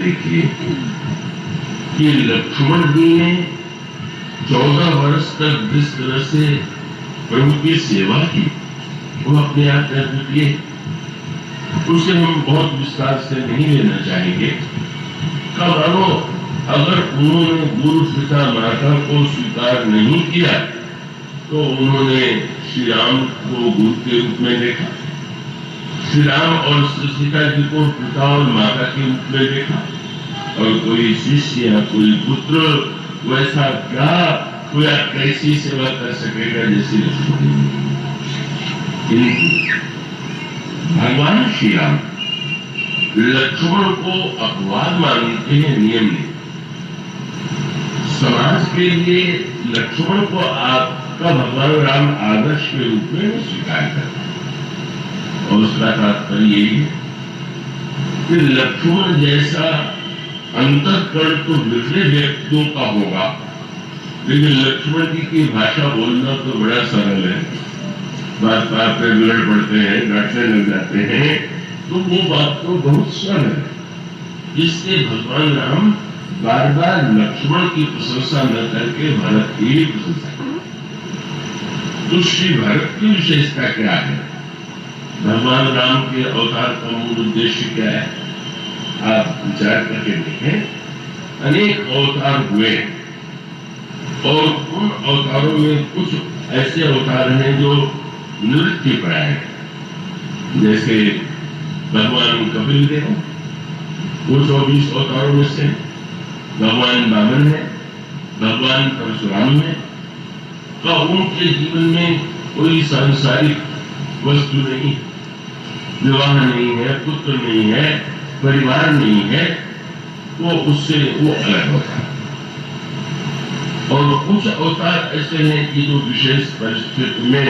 देखिए कि लक्ष्मण जी ने 14 वर्ष तक जिस तरह से प्रभु की सेवा की वो अपने आप किए, उसे हम बहुत विस्तार से नहीं लेना चाहेंगे। मानो अगर उन्होंने गुरु पिता माता को स्वीकार नहीं किया तो उन्होंने श्री राम को गुरु के रूप में देखा, श्री राम और सीता जी को पिता और माता के रूप में देखा, और कोई शिष्य या कोई पुत्र वैसा क्या कोई कैसी सेवा कर सकेगा जैसे भगवान श्री राम लक्ष्मण को अपवाद मानते हैं, नियम नहीं। समाज के लिए लक्ष्मण को आपका भगवान राम आदर्श के रूप में स्वीकार करता है, और उसका तात्पर्य यही है कि लक्ष्मण जैसा अंतःकरण तो दूसरे व्यक्तियों का होगा, लेकिन लक्ष्मण जी की भाषा बोलना तो बड़ा सरल है। बात बात पे बिगड़ पड़ते हैं, डांटने लग जाते हैं, तो वो बात तो बहुत सरल है, जिससे भगवान राम बार बार लक्ष्मण की प्रशंसा न करके भरत की ही प्रशंसा करते। तो श्री भरत की विशेषता क्या है? भगवान राम के अवतार का मूल उद्देश्य क्या है? आप विचार करके देखें। अनेक अवतार हुए और उन अवतारों में कुछ ऐसे अवतार हैं जो निवृत्ति परायण है, जैसे भगवान कपिल देव, वो 24 अवतारों में से भगवान वामन है, भगवान परशुराम है। तो उनके जीवन में कोई सांसारिक वस्तु नहीं, विवाह नहीं है, पुत्र नहीं है, परिवार नहीं है, वो उससे वो अलग होता है। और कुछ अवतार ऐसे हैं कि जो विशेष परिस्थिति में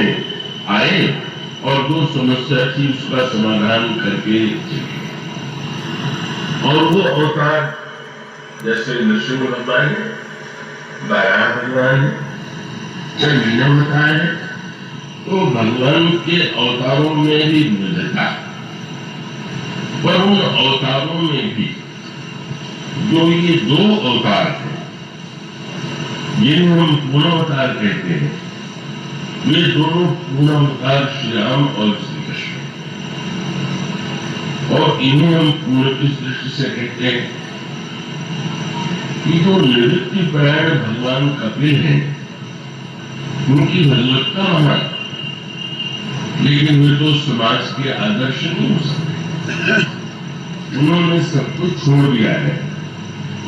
आए और जो समस्या थी उसका समाधान करके चले। और वो अवतार जैसे नरसिंह भगवान है, बारह भगवान है, मीना बताया है, तो भगवान के अवतारों में भी विविधता, पर उन अवतारों में भी जो ये दो अवतार हैं जिन्हें हम पूर्णावतार कहते हैं, ये दोनों पूर्णावतार श्री राम और श्री कृष्ण, और इन्हें हम पूर्ण की दृष्टि से कहते हैं कि जो निवृत्ति परायण भगवान कपिल हैं, उनकी भगवत्ता महान, लेकिन वे तो समाज के आदर्श नहीं हो सकते। उन्होंने सब कुछ छोड़ दिया है,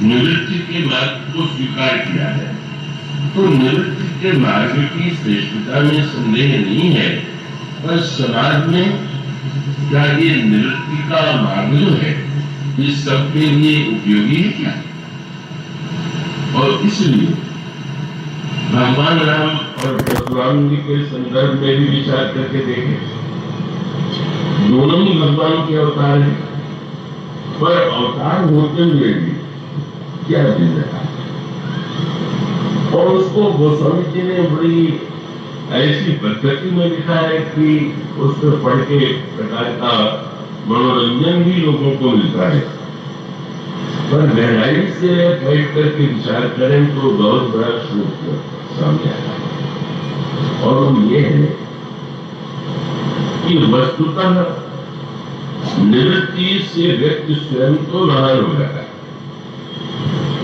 निवृत्ति के मार्ग को स्वीकार किया है। तो निवृत्ति के मार्ग की श्रेष्ठता में संदेह नहीं है, पर समाज में क्या ये निवृत्ति का मार्ग जो है इस सबके लिए उपयोगी है क्या? और इसलिए भगवान राम और परशुराम जी के संदर्भ में भी विचार करके देखें, दोनों ही भगवान के अवतार हैं, पर अवतार होते हुए भी क्या भिन्नता है? और उसको गोस्वामी जी ने बड़ी ऐसी पद्धति में लिखा है कि उसको पढ़ के प्रकार का मनोरंजन भी लोगों को मिलता है, पर गहराई से बैठ करके विचार करें तो बहुत बड़ा श्लोक सामने आता है। और वो ये है कि वस्तुतः निवृत्ति से व्यक्ति स्वयं तो महान हो जाता है,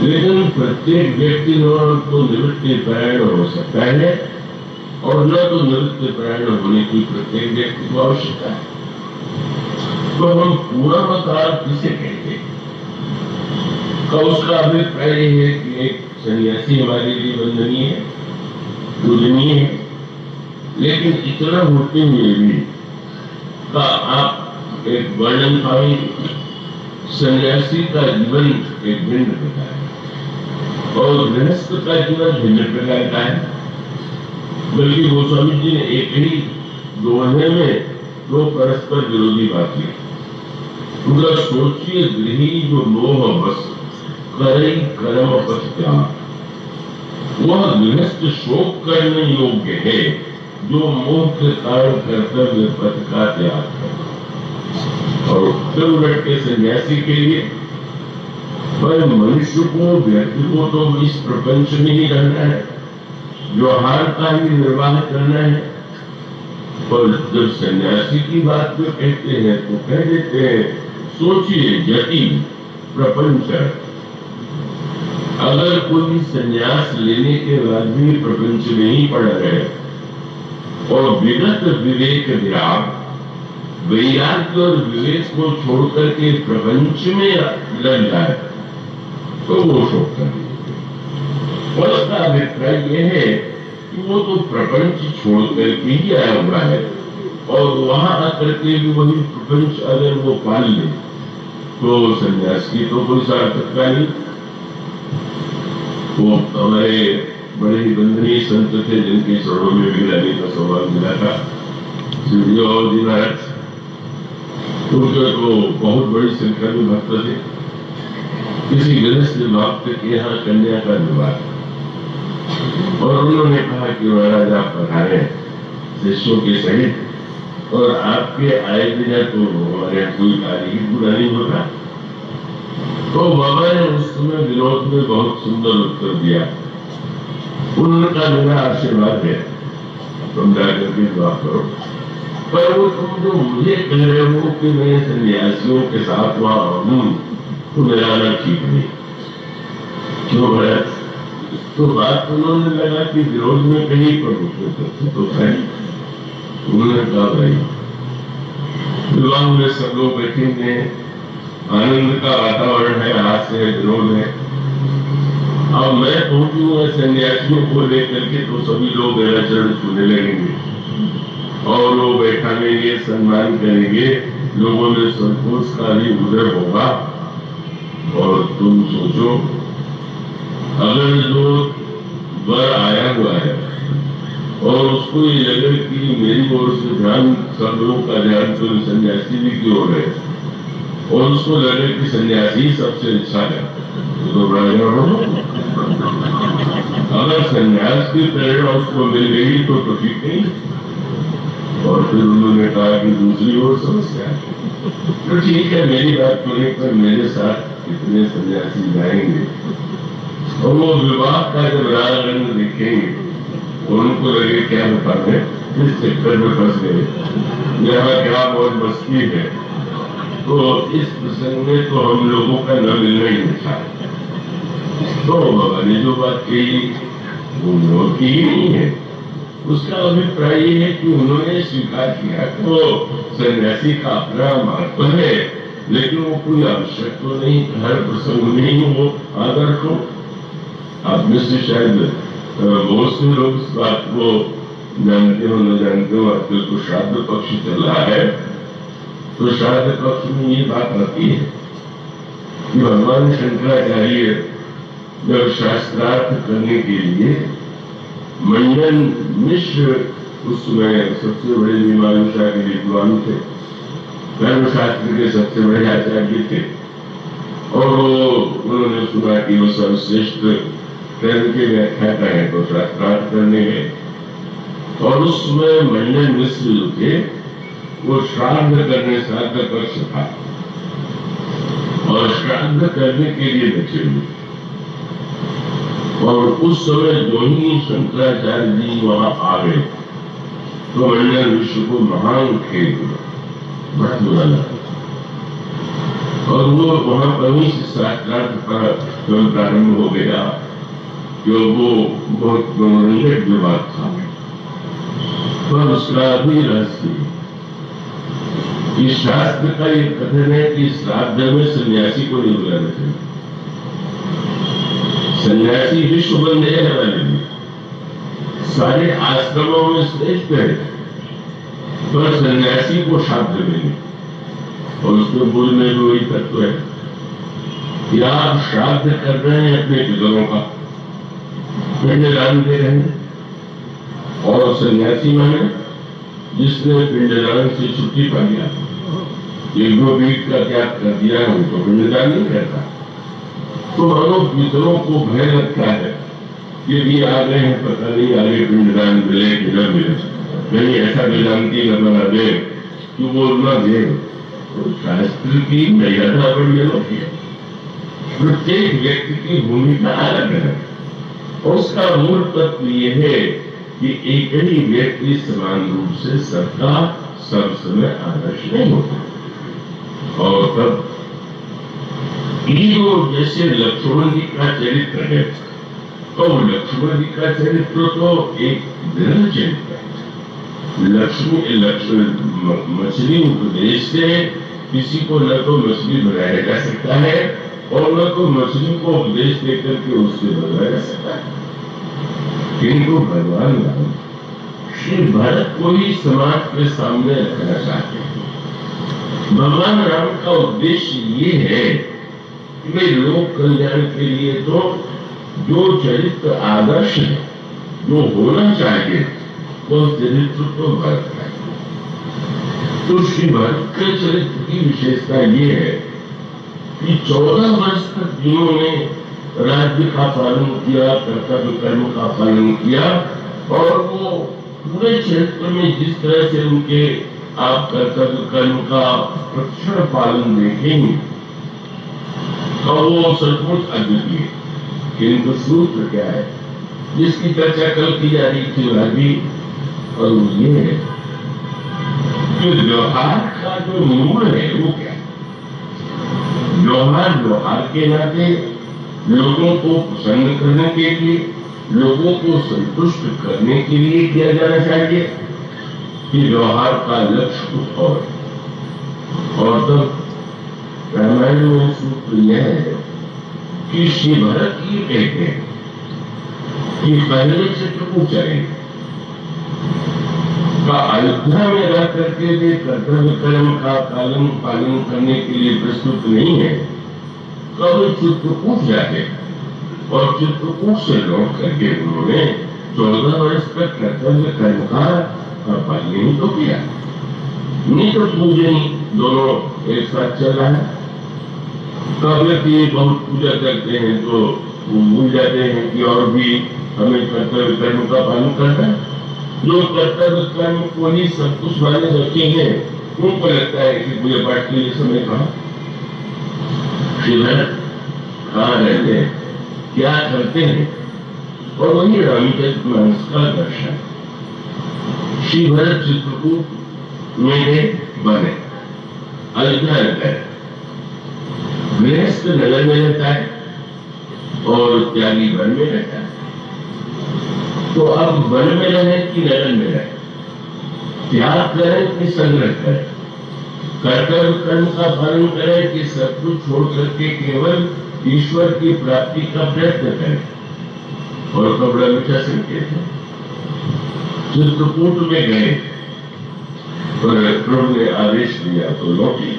लेकिन प्रत्येक व्यक्ति न तो निवृत्ति परायण हो सकता है और न तो निवृत्ति परायण होने की प्रत्येक व्यक्ति को आवश्यकता है। तो हम पूर्णावतार किसे कहते हैं? का उसका अभिप्राय है कि एक सन्यासी हमारे लिए वंदनीय है, पूजनीय है, लेकिन इतना होते हुए भी का आप एक वर्णन पाएंगे, सन्यासी का जीवन एक भिन्न प्रकार है और गृहस्थ का जीवन भिन्न प्रकार का है। बल्कि गोस्वामी जी ने एक ही दोहे में दो परस्पर विरोधी बात की। उनका सोचिए, गृही जो मोह बस करे कर्म पथ त्याग, वह गृहस्थ शोक करने योग्य है जो मोह के कारण कर्तव्य पथ का त्याग करे। और उत्तर उलट के सन्यासी के लिए पर मनुष्य को, व्यक्ति को तो इस प्रपंच में ही रहना है, व्यवहार का ही निर्वाह करना है। पर जब सन्यासी की बात जो कहते हैं तो कह देते हैं, सोचिए जटिल प्रपंच। अगर कोई सन्यास लेने के बाद भी प्रपंच में ही पड़ रहे और विगत विवेक विराग, वैराग्य और विवेक को छोड़कर के प्रपंच में लग जाए तो वो शोक करेंगे। और उसका अभिप्राय यह है कि वो तो प्रपंच छोड़कर के ही आया हुआ है और वहां आकर के भी वही प्रपंच अगर वो पाल ले तो सन्यास की तो कोई सार्थकता नहीं। वो हमारे बड़े ही बंधनीय संत थे जिनके चरणों में भी लाने का सवाल मिला था, श्री जी महाराज। उनके तो बहुत बड़ी संख्या में भक्त थे। किसी गृहस्थ भक्त के यहाँ कन्या का विवाह और उन्होंने कहा कि महाराज आप पधारे शिष्यों के सहित और आपके आए बिना तो हमारे कोई कार्य ही पूरा नहीं होता। तो बाबा ने उस समय विरोध में बहुत सुंदर उत्तर दिया, उनका मेरा आशीर्वाद है, तुम जाकर के दुआ करो। पर वो तुम जो मुझे कह रहे हो कि मैं सन्यासियों के साथ वहां हूं तो मेरा आना ठीक नहीं। क्यों है? तो बात उन्होंने लगा कि विरोध में कहीं पर तो सही। उन्होंने कहा भाई विवाह में सब लोग बैठेंगे, आनंद का वातावरण है, हाथ से विरोध है। अब मैं पहुंचूंगा सन्यासियों को लेकर के तो सभी लोग मेरा चरण छूने लगेंगे और वो बैठाएंगे, सम्मान करेंगे, लोगों में संतोष का ही उदय होगा। और तुम सोचो अगर जो वर आया हुआ है और उसको ये लगे कि मेरी ओर से ध्यान, सब लोगों का ध्यान तो सन्यासी जी की ओर है और उसको लगे कि सन्यासी सबसे अच्छा है तो बड़ा हो। अगर सन्यास की प्रेरणा उसको मिल गई तो ठीक नहीं। और फिर उन्होंने कहा कि दूसरी ओर समस्या है तो ठीक है, मेरी बात सुनने पर मेरे साथ इतने सन्यासी जाएंगे और वो विवाह का जब रंग देखेंगे उनको लगे क्या बताते इस चक्कर में फंस गए, यहाँ क्या बहुत मस्ती है। तो इस प्रसंग में तो हम लोगों का न मिलना ही था। तो बाबा ने जो बात कही वो की ही नहीं है। उसका अभिप्राय ये है कि उन्होंने स्वीकार किया कि वो सन्यासी का अपना महत्व है, लेकिन वो कोई आवश्यक तो नहीं, हर प्रसंग में ही वो आदर्श हो। आप में से शायद बहुत से लोग इस बात को जानते हो न जानते हो, आजकल तो श्राद्ध पक्ष चल रहा है तो श्राद्ध पक्ष में ये बात आती है कि भगवान शंकराचार्य जब शास्त्रार्थ करने के लिए मंडन मिश्र उस समय सबसे बड़े मीमांसा के विद्वान थे, धर्मशास्त्र के सबसे बड़े आचार्य थे और उन्होंने सुना कि वो सर्वश्रेष्ठ धर्म के व्याख्याता है तो शास्त्रार्थ करने गए और उस समय मंडन मिश्र जो थे वो श्राद्ध करने, श्राद्ध पक्ष था और श्राद्ध करने के लिए बचे हुए। और उस समय जो ही शंकराचार्य जी वहां आ गए तो मंडन विश्व को महान खेल हुआ, बड़ा बुरा लगा और वो वहां पर ही शास्त्रार्थ का प्रारंभ हो गया जो वो बहुत मनोरंजक विवाद था। पर उसका भी रहस्य इस शास्त्र का ये कथन है कि श्राद्ध में सन्यासी को नहीं बुलाना चाहिए। सन्यासी विश्व बंधे है वाले सारे आश्रमों में श्रेष्ठ है, पर सन्यासी को श्राद्ध देंगे और उसमें बोल में भी वही तत्व है कि आप श्राद्ध कर रहे हैं अपने पितरों का, पिंडदान दे रहे हैं। और सन्यासी माने जिसने पिंडदान से छुट्टी पा लिया, एक दो वीक का त्याग कर दिया है तो पिंडदान नहीं करता। तो मानो पितरों को भय लगता है कि भी आ गए हैं, पता नहीं आगे पिंडदान मिले कि न मिले, नहीं ऐसा वेदांती न बना दे कि वो न दे। तो शास्त्र की मर्यादा बड़ी अलग है। प्रत्येक व्यक्ति की भूमिका अलग है। उसका मूल तत्व ये है कि एक ही व्यक्ति समान रूप से सबका सब समय आदर्श नहीं होता। और तब ईगो जैसे लक्ष्मण जी का चरित्र है, तो लक्ष्मण जी का चरित्र तो एक दृढ़ चरित्र है। मछली उपदेश से किसी को न तो मछली बनाया जा सकता है और न तो मछली को उपदेश देकर के उससे बनाया जा सकता है। किंतु भगवान राम श्री भरत को ही समाज के सामने रखना चाहते हैं। भगवान राम का उद्देश्य ये है कि वे लोक कल्याण के लिए तो जो चरित्र आदर्श है, जो होना चाहिए, वो चरित्र तो भरत है। तो श्री भरत के चरित्र की विशेषता ये है कि 14 वर्ष तक जिन्होंने राज्य का पालन किया, कर्तव्य कर्म का पालन किया, और वो पूरे चरित्र में जिस तरह से उनके आप कर्तव्य कर्म का प्रक्षण पालन देखेंगे तो वो सचमुच अद्वितीय। किंतु सूत्र क्या है जिसकी चर्चा कल की जा रही थी अभी, और वो ये है कि व्यवहार का जो मूल है वो क्या है। व्यवहार के नाते लोगों को प्रसन्न करने के लिए, लोगों को संतुष्ट करने के लिए किया जाना चाहिए कि व्यवहार का लक्ष्य कुछ और तब रामायण में सूत्र यह है कि श्री भरत ये कहते हैं कि पहले चित्रकूट चलेंगे का अयोध्या में रह करके वे कर्तव्य कर्म का पालन करने के लिए प्रस्तुत नहीं है, तो वे चित्रकूट जाते और चित्रकूट से लौट करके उन्होंने 14 वर्ष तक कर्तव्य कर्म का पालन ही तो किया। नहीं तो पूजन दोनों एक साथ चल रहा है। कभी बहुत पूजा करते हैं तो वो भूल जाते हैं कि और भी हमें कर्तव्य कर्म का पालन करना है। जो कर्तव्य कर्म को ही सब कुछ माने रखेंगे उनको लगता है कि पूजा पाठ के लिए समय कहा। श्री भरत कहाँ रहते हैं, क्या करते हैं, और वही रामचरितमानस का दर्शन। श्री भरत चित्रकूट में बने, अयोध्या गए, गृहस्थ नगर में रहता है और त्यागी वन में रहता है। तो अब वन में रहे कि नगर में रहे, त्याग करें कि संग्रह करें, कर्तव्य कर्म का पालन करें कि सब कुछ छोड़ करके केवल ईश्वर की प्राप्ति का प्रयत्न करें। और तो बड़ा मीठा संकेत है। चित्रकूट में गए और प्रभु ने आदेश दिया तो लौटे,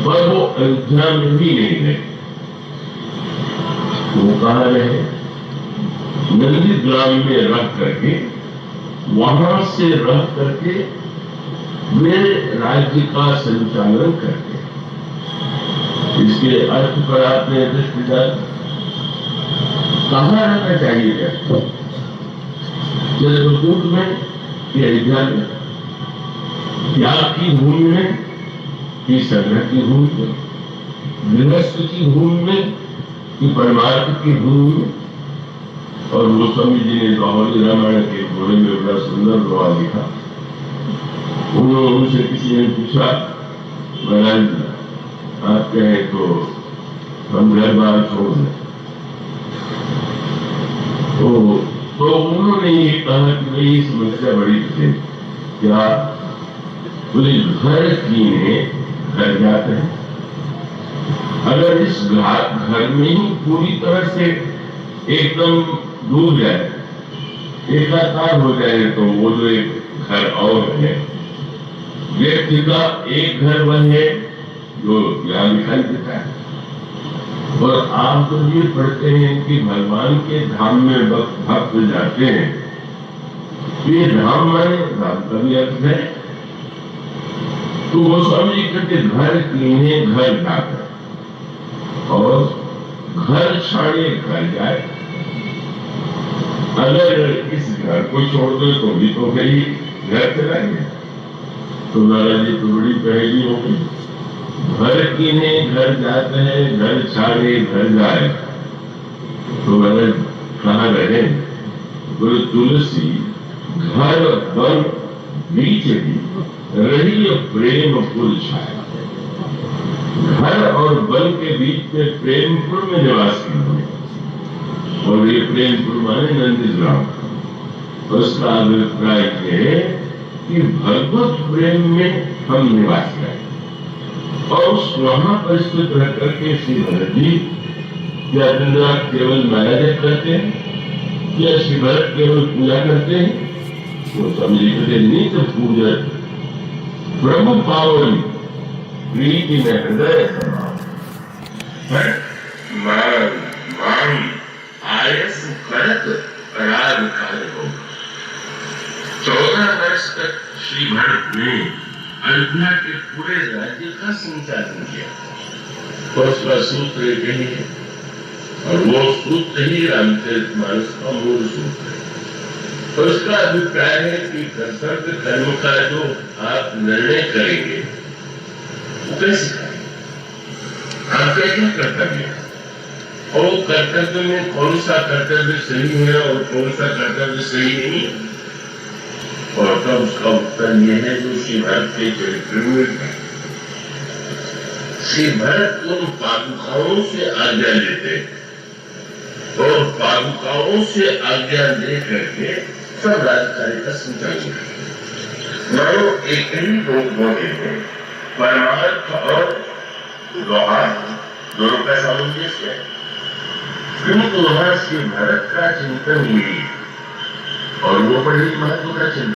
पर वो अयोध्या में भी नहीं गए। वो कहाँ रहे, नंदी ग्राम में रह करके, वहां से रह करके वे राज्य का संचालन करते। इसके अर्थ पर आपने दृष्टि डाल, कहाँ रहना चाहिए, चित्रकूट में या अयोध्या में, त्याग की भूमि में कि संग्रह की भूमि में, गृहस्थ की भूमि में कि परमार्थ की भूमि में। और गोस्वामी जी ने बाहुली रामायण के घोड़े में बड़ा सुंदर दोहा लिखा। उनसे किसी ने पूछा, महाराज आप कहें तो हम घर बार छोड़ दें, तो उन्होंने ये कहा कि भाई समस्या बड़ी थी, क्या बोले घर कीने घर जाते हैं, अगर इस घर में ही पूरी तरह से एकदम डूब जाए, एकाकार हो जाए, तो वो जो एक घर और है, व्यक्ति का एक घर वह है जो यहाँ दिखाई देता है। और आप तो ये पढ़ते हैं कि भगवान के धाम में भक्त जाते हैं, ये धाम माने धाम का भी अर्थ है। तो वो स्वामी जी कहते घर कीने घर जाकर, और घर छाड़े घर जाए। अगर इस घर को छोड़ दो तो भी तो भाई घर चलाएंगे, तो महाराज जी तो बड़ी पहेली हो गई। घर कीने घर जाते हैं, घर छाड़े घर जाए, तो मैंने कहा रहे गुरु तुलसी घर वन बीच भी रही प्रेम फूल छाया। घर और वन के बीच में प्रेमपुर में निवास किया, और ये प्रेमपुर माने नंदीग्राम। उसका अभिप्राय है कि भगवत प्रेम में हम निवास करें, और उस वहां पर स्थित रह करके श्री भरत जी क्या दिन रात केवल माया जप करते हैं, क्या श्री भरत केवल पूजा करते हैं? वो समझिए नित्य पूजन प्रभु पावन प्रीति में हृदय मांग आयस करत राग कार्य हो। 14 वर्ष तक श्री भरत ने अयोध्या के पूरे राज्य का संचालन किया। उसका सूत्र एक ही है, और वो सूत्र ही रामचरितमानस का मूल सूत्र है। तो उसका अभिप्राय है कि कर्तव्य कर्म का जो आप निर्णय करेंगे वो कैसे करेंगे, आपका क्या कर्तव्य है, और कर्तव्य में कौन सा कर्तव्य सही है और कौन सा कर्तव्य सही नहीं है। और तब उसका उत्तर यह है जो श्री भरत के चरित्र में है। श्री भरत उन पादुकाओं से आज्ञा लेते, और पादुकाओं से आज्ञा दे करके सब राजकार्य का संचालन करते। मानो एक ही लोग होते हैं, परमार्थ और व्यवहार दोनों का सामंजस्य है। किंतु वहां श्री भरत का चिंतन हुई, और वो बड़ी महत्व का चिंतन